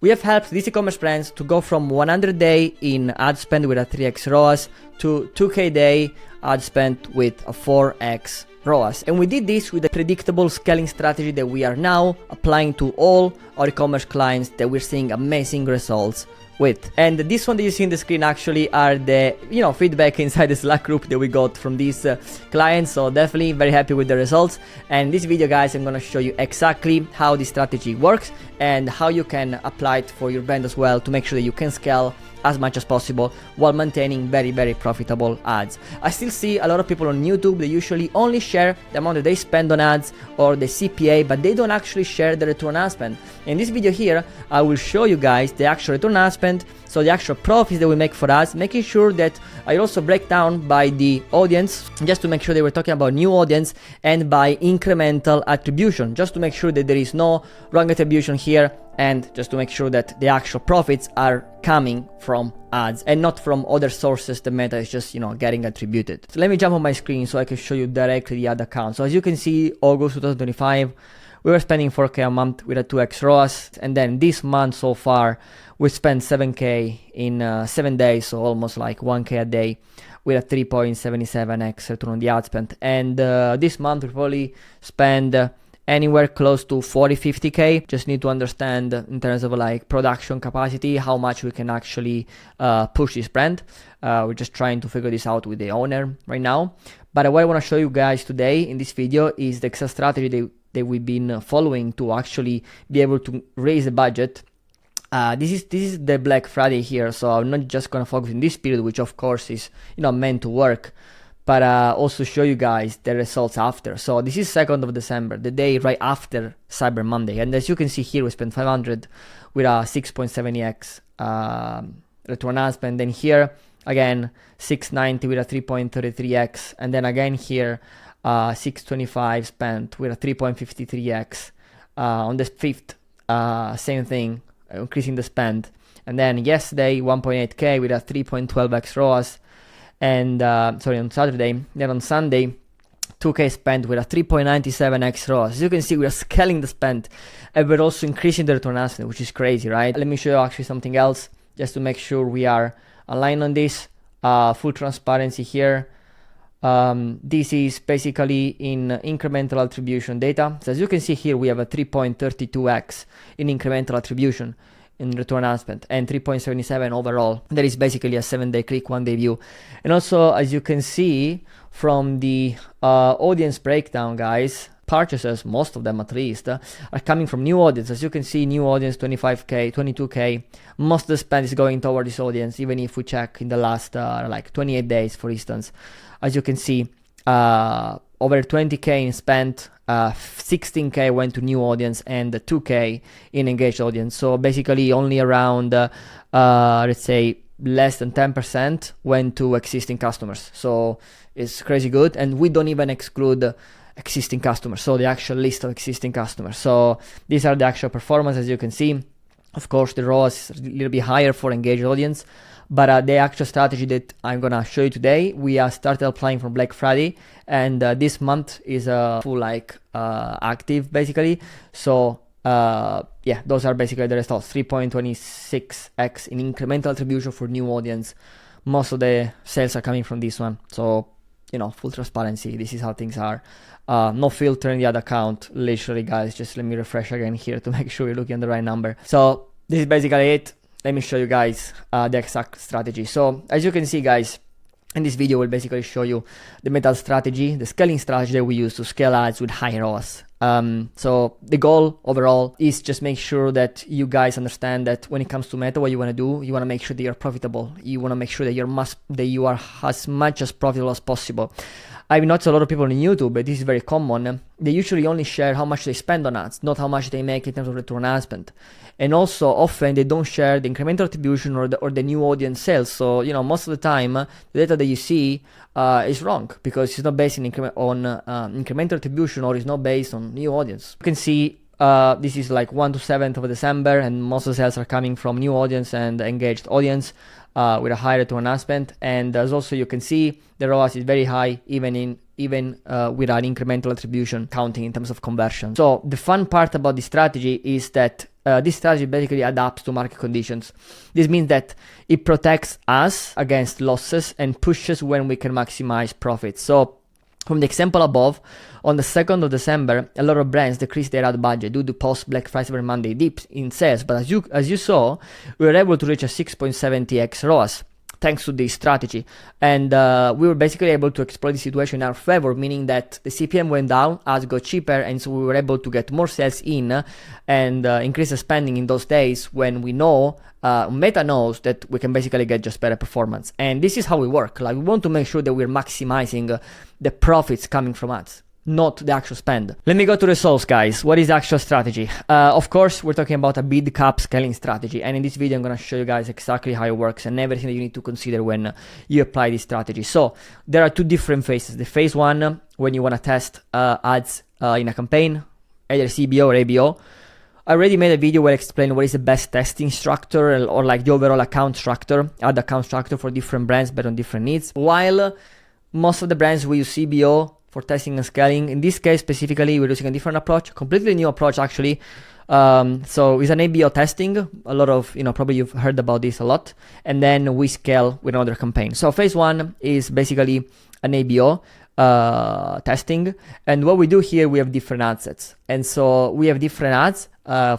We have helped these e-commerce brands to go from 100 day in ad spend with a 3x ROAS to 2k day ad spend with a 4x ROAS. And we did this with a predictable scaling strategy that we are now applying to all our e-commerce clients that we're seeing amazing results with. And this one that you see on the screen actually are the feedback inside the Slack group that we got from these clients. So definitely very happy with the results. And this video, guys, I'm gonna show you exactly how this strategy works and how you can apply it for your brand as well to make sure that you can scale as much as possible while maintaining very profitable ads. I still see a lot of people on YouTube, they usually only share the amount that they spend on ads or the CPA, but they don't actually share the return on ad spend. In this video here, I will show you guys the actual return on ad spend, so the actual profits that we make for ads, making sure that I also break down by the audience, just to make sure that we're talking about new audience, and by incremental attribution, just to make sure that there is no wrong attribution here, and just to make sure that the actual profits are coming from ads and not from other sources the Meta is just getting attributed. So let me jump on my screen so I can show you directly the ad account. So as you can see, August 2025, we were spending 4k a month with a 2x ROAS, and then this month so far we spent 7k in 7 days, so almost like 1k a day with a 3.77x return on the ad spend. And this month we probably spend anywhere close to 40-50k. Just need to understand in terms of like production capacity how much we can actually push this brand. We're just trying to figure this out with the owner right now. But what I want to show you guys today in this video is the exact strategy that we've been following to actually be able to raise the budget. This is the Black Friday here, so I'm not just gonna focus in this period, which of course is meant to work, but also show you guys the results after. So this is 2nd of December, the day right after Cyber Monday, and as you can see here, we spent 500 with a 6.70x return on ad spend. Then here again 690 with a 3.33x, and then again here 625 spent with a 3.53x. On the 5th, same thing, increasing the spend. And then yesterday 1.8k with a 3.12x ROAS. And sorry, on Saturday. Then on Sunday 2k spent with a 3.97x ROAS. As you can see, we are scaling the spend and we're also increasing the return on ad spend, which is crazy, right? Let me show you actually something else just to make sure we are aligned on this. Full transparency here. This is basically in incremental attribution data. So as you can see here, we have a 3.32x in incremental attribution in return on ad spend and 3.77 overall. That is basically a 7-day click, 1-day view. And also, as you can see from the audience breakdown, guys, purchases, most of them at least, are coming from new audience. As you can see, new audience 25k, 22k. Most of the spend is going toward this audience, even if we check in the last like 28 days, for instance. As you can see, over 20k in spent, 16k went to new audience and 2k in engaged audience. So basically only around let's say less than 10% went to existing customers. So it's crazy good, and we don't even exclude existing customers, so the actual list of existing customers. So these are the actual performance. As you can see, of course the ROAS is a little bit higher for engaged audience, but the actual strategy that I'm gonna show you today, we started applying from Black Friday, and this month is full active basically. So yeah, those are basically the results. 3.26x in incremental attribution for new audience. Most of the sales are coming from this one. So full transparency, this is how things are. No filter in the ad account, literally, guys. Just let me refresh again here to make sure you're looking at the right number. So this is basically it. Let me show you guys the exact strategy. So as you can see, guys, in this video we'll basically show you the meta strategy, the scaling strategy that we use to scale ads with high ROAS. So the goal overall is just make sure that you guys understand that when it comes to meta, what you want to do, you want to make sure that you're profitable. You want to make sure that you are as much as profitable as possible. I've noticed a lot of people on YouTube, but this is very common. They usually only share how much they spend on ads, not how much they make in terms of return on ad spend. And also often they don't share the incremental attribution or the new audience sales. So most of the time the data that you see is wrong because it's not based on incremental attribution, or it's not based on new audience. You can see this is like 1 to 7th of December, and most of the sales are coming from new audience and engaged audience with a high return on ad spend. And as also you can see, the ROAS is very high even without incremental attribution counting in terms of conversion. So the fun part about this strategy is that this strategy basically adapts to market conditions. This means that it protects us against losses and pushes when we can maximize profits. So from the example above, on the 2nd of December, a lot of brands decreased their ad budget due to post-Black Friday Cyber Monday dips in sales. But as you saw, we were able to reach a 6.70x ROAS thanks to this strategy. And we were basically able to exploit the situation in our favor, meaning that the CPM went down, ads got cheaper, and so we were able to get more sales in and increase the spending in those days when we know Meta knows that we can basically get just better performance. And this is how we work. Like, we want to make sure that we're maximizing the profits coming from ads, not the actual spend. Let me go to results, guys. What is the actual strategy? Of course, we're talking about a bid cap scaling strategy. And in this video, I'm going to show you guys exactly how it works and everything that you need to consider when you apply this strategy. So there are two different phases. The phase one, when you want to test ads in a campaign, either CBO or ABO. I already made a video where I explain what is the best testing structure or like the overall account structure, ad account structure for different brands based on different needs. While most of the brands will use CBO for testing and scaling. In this case specifically, we're using a different approach, completely new approach actually. So it's an ABO testing. A lot of, probably you've heard about this a lot. And then we scale with another campaign. So phase one is basically an ABO testing. And what we do here, we have different ad sets. And so we have different ads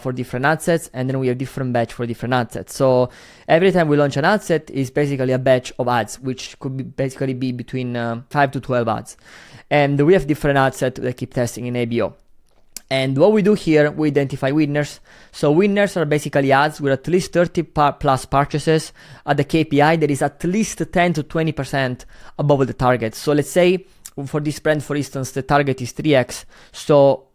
for different ad sets, and then we have different batch for different ad sets. So every time we launch an ad set is basically a batch of ads, which could basically be between 5 to 12 ads. And we have different ad sets that keep testing in ABO. And what we do here, we identify winners. So winners are basically ads with at least 30 plus purchases at the KPI that is at least 10 to 20% above the target. So let's say for this brand, for instance, the target is 3x. So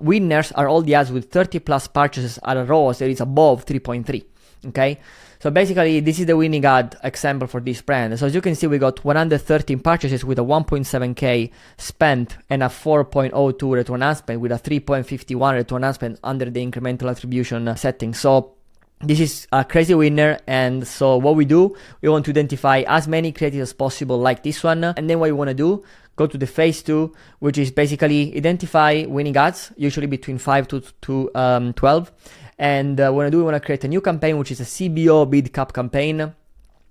winners are all the ads with 30 plus purchases at a ROAS that is above 3.3. Okay. So basically, this is the winning ad example for this brand. So as you can see, we got 113 purchases with a 1.7k spent and a 4.02 return on ad spend with a 3.51 return on ad spend under the incremental attribution setting. So this is a crazy winner. And so what we do, we want to identify as many creatives as possible like this one. And then what you want to do, go to the phase two, which is basically identify winning ads, usually between 5 to 12. And we want to create a new campaign, which is a CBO bid cap campaign,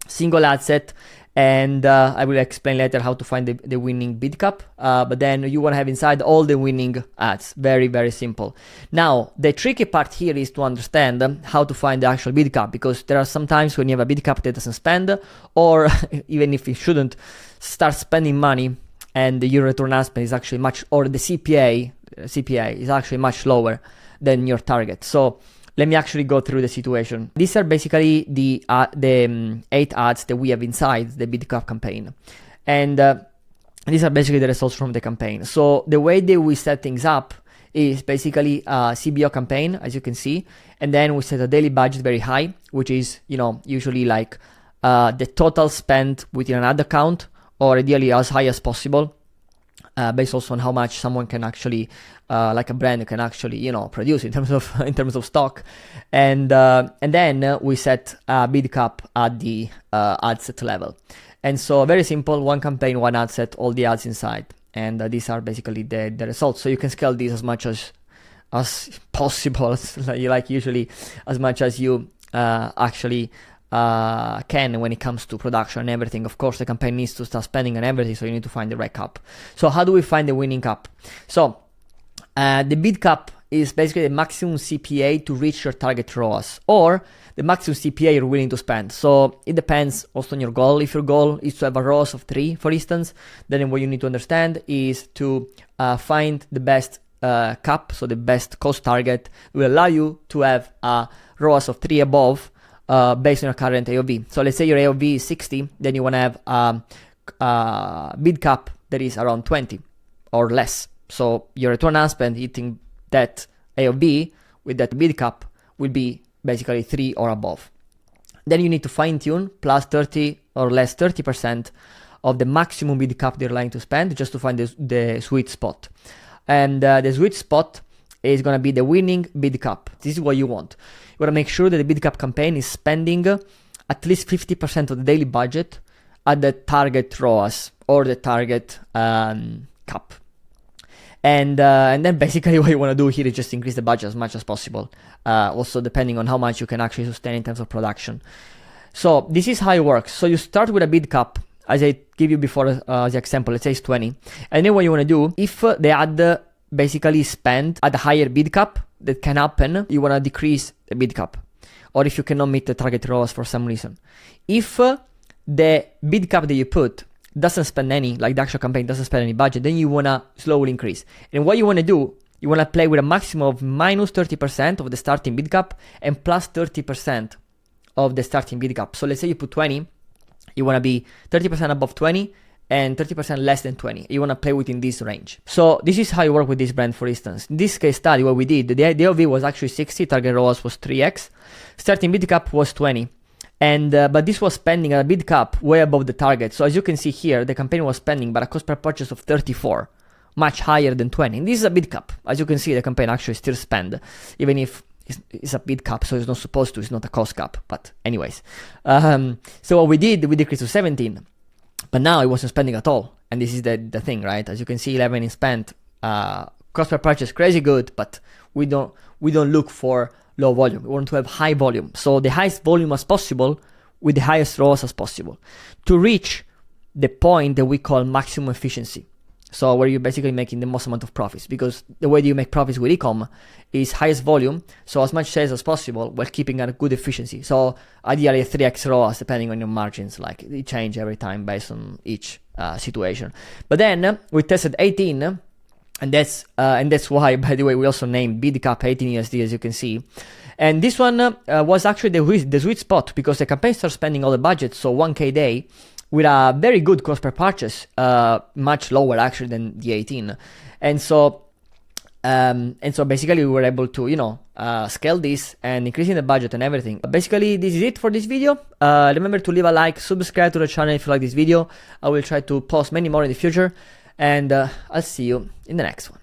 single ad set. And I will explain later how to find the winning bid cap. But then you want to have inside all the winning ads. Very, very simple. Now, the tricky part here is to understand how to find the actual bid cap, because there are some times when you have a bid cap that doesn't spend, or even if it shouldn't, start spending money, and the your return on ad spend is actually much, or the CPA is actually much lower than your target. So let me actually go through the situation. These are basically the 8 ads that we have inside the bid cap campaign. And these are basically the results from the campaign. So the way that we set things up is basically a CBO campaign, as you can see. And then we set a daily budget very high, which is, usually like the total spent within an ad account, or ideally as high as possible. Based also on how much someone can actually, like a brand can actually, produce in terms of stock, and then we set a bid cap at the ad set level, and so very simple, one campaign, one ad set, all the ads inside, and these are basically the results. So you can scale these as much as possible, like usually as much as you actually can when it comes to production and everything. Of course, the campaign needs to start spending and everything, so you need to find the right cap. So how do we find the winning cap? So the bid cap is basically the maximum CPA to reach your target ROAS, or the maximum CPA you're willing to spend. So it depends also on your goal. If your goal is to have a ROAS of 3, for instance, then what you need to understand is to find the best cap, so the best cost target will allow you to have a ROAS of 3 above, based on your current AOV. So let's say your AOV is 60, then you want to have a bid cap that is around 20 or less. So your return on spend hitting that AOV with that bid cap will be basically 3 or above. Then you need to fine tune plus 30 or less 30% of the maximum bid cap they're likely to spend, just to find the sweet spot. And the sweet spot is going to be the winning bid cap. This is what you want. You want to make sure that the bid cap campaign is spending at least 50% of the daily budget at the target ROAS or the target cap. And then basically what you want to do here is just increase the budget as much as possible. Also depending on how much you can actually sustain in terms of production. So this is how it works. So you start with a bid cap, as I give you before the example, let's say it's 20. And then what you want to do, if they had basically spent at a higher bid cap, that can happen, you want to decrease the bid cap. Or if you cannot meet the target ROAS for some reason. If the bid cap that you put doesn't spend any, like the actual campaign doesn't spend any budget, then you want to slowly increase. And what you want to do, you want to play with a maximum of minus 30% of the starting bid cap and plus 30% of the starting bid cap. So let's say you put 20, you want to be 30% above 20 and 30% less than 20. You want to play within this range. So this is how you work with this brand, for instance. In this case study, what we did, the AOV was actually 60, target ROAS was 3x, starting bid cap was 20. And but this was spending at a bid cap way above the target. So as you can see here, the campaign was spending but a cost per purchase of 34, much higher than 20. And this is a bid cap. As you can see, the campaign actually still spend, even if it's a bid cap, so it's not supposed to, it's not a cost cap. But anyways, so what we did, we decreased to 17, but now it wasn't spending at all. And this is the thing, right? As you can see, 11 is spent, cost per purchase crazy good, but we don't look for low volume. We want to have high volume. So the highest volume as possible with the highest ROAS as possible to reach the point that we call maximum efficiency. So where you're basically making the most amount of profits, because the way that you make profits with e-com is highest volume, so as much sales as possible while keeping a good efficiency. So ideally a 3x ROAS depending on your margins, like it change every time based on each situation. But then we tested 18, and that's why, by the way, we also named bid cap 18 USD, as you can see. And this one was actually the sweet spot, because the campaign starts spending all the budget, so 1k a day, with a very good cost per purchase, much lower actually than the 18. And so basically we were able to, scale this and increasing the budget and everything. Basically, this is it for this video. Remember to leave a like, subscribe to the channel if you like this video. I will try to post many more in the future. And I'll see you in the next one.